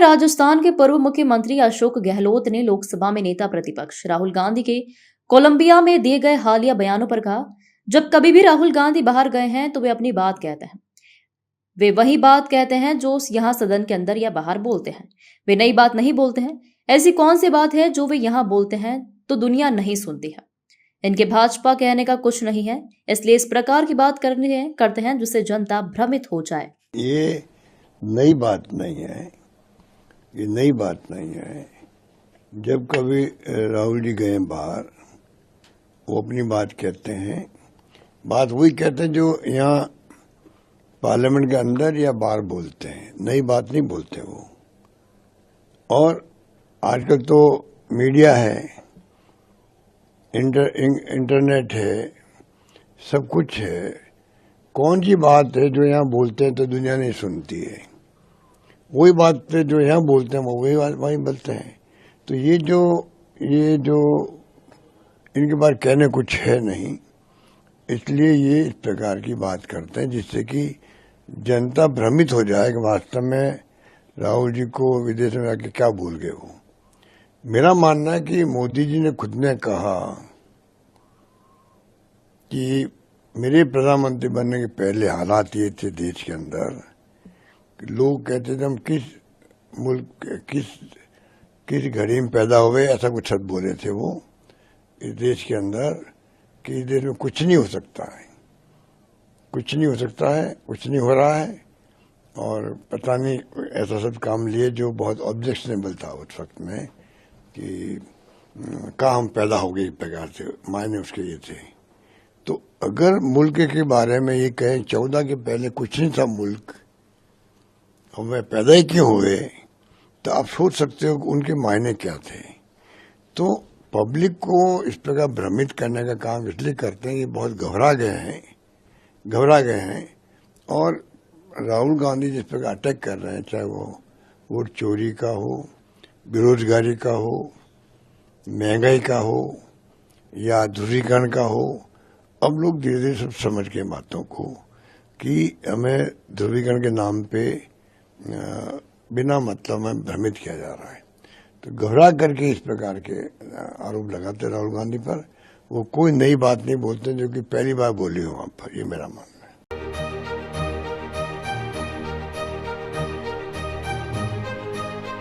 राजस्थान के पूर्व मुख्यमंत्री अशोक गहलोत ने लोकसभा में नेता प्रतिपक्ष राहुल गांधी के कोलंबिया में दिए गए हालिया बयानों पर कहा, जब कभी भी राहुल गांधी बाहर गए हैं तो वे अपनी बात कहते हैं। वे वही बात कहते हैं जो यहाँ सदन के अंदर या बाहर बोलते हैं। वे नई बात नहीं बोलते हैं। ऐसी कौन सी बात है जो वे यहाँ बोलते हैं तो दुनिया नहीं सुनती है। इनके भाजपा कहने का कुछ नहीं है, इसलिए इस प्रकार की बात करते हैं जिससे जनता भ्रमित हो जाए। ये नई बात नहीं है, ये नई बात नहीं है। जब कभी राहुल जी गए बाहर, वो अपनी बात कहते हैं। बात वही कहते हैं जो यहाँ पार्लियामेंट के अंदर या बाहर बोलते हैं, नई बात नहीं बोलते वो। और आजकल तो मीडिया है, इंटरनेट है, सब कुछ है। कौन सी बात है जो यहाँ बोलते हैं तो दुनिया नहीं सुनती है। वही बात है जो यहाँ बोलते हैं वो वही बात वहीं बोलते हैं। तो ये जो इनके बारे कहने कुछ है नहीं, इसलिए ये इस प्रकार की बात करते हैं जिससे कि जनता भ्रमित हो जाए कि वास्तव में राहुल जी को विदेश में जाके क्या भूल गए वो। मेरा मानना है कि मोदी जी ने खुद ने कहा कि मेरे प्रधानमंत्री बनने के पहले हालात ये थे देश के अंदर, लोग कहते थे हम किस मुल्क किस घड़ी में पैदा हुए, ऐसा कुछ शब्द बोले थे वो इस देश के अंदर कि इस देश में कुछ नहीं हो सकता है, कुछ नहीं हो सकता है, कुछ नहीं हो रहा है। और पता नहीं ऐसा सब काम लिए जो बहुत ऑब्जेक्शनेबल था उस वक्त में कि कहाँ हम पैदा हो गए, इस प्रकार से मायने उसके ये थे। तो अगर मुल्क के बारे में ये कहें 14 के पहले कुछ नहीं था मुल्क, और वे पैदा ही क्यों हुए, तो आप सोच सकते हो कि उनके मायने क्या थे। तो पब्लिक को इस प्रकार भ्रमित करने का काम इसलिए करते हैं कि बहुत घबरा गए हैं। और राहुल गांधी जिस प्रकार अटैक कर रहे हैं, चाहे वो वोट चोरी का हो, बेरोजगारी का हो, महंगाई का हो या ध्रुवीकरण का हो, अब लोग धीरे धीरे सब समझ गए बातों को कि हमें ध्रुवीकरण के नाम पे बिना मतलब में भ्रमित किया जा रहा है। तो घबरा करके इस प्रकार के आरोप लगाते राहुल गांधी पर। वो कोई नई बात नहीं बोलते जो कि पहली बार बोली हो वहां पर, ये मेरा मानना।